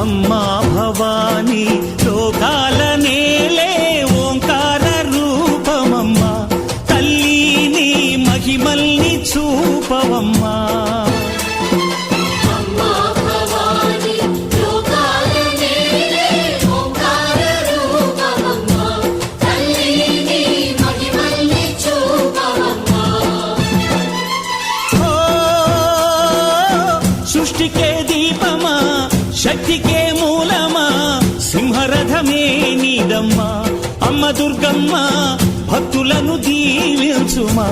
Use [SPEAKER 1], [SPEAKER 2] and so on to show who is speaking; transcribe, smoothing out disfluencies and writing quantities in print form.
[SPEAKER 1] అమ్మా భవానీ లోకాల నేలే ఓంకార రూపమమ్మా, తల్లి నీ మహిమల్ని చూపవమ్మా. సృష్టికే దీపమా, శక్తికే మూలమా, సింహరథమే నీదమ్మా. అమ్మ దుర్గమ్మ భక్తులను దీవించుమా.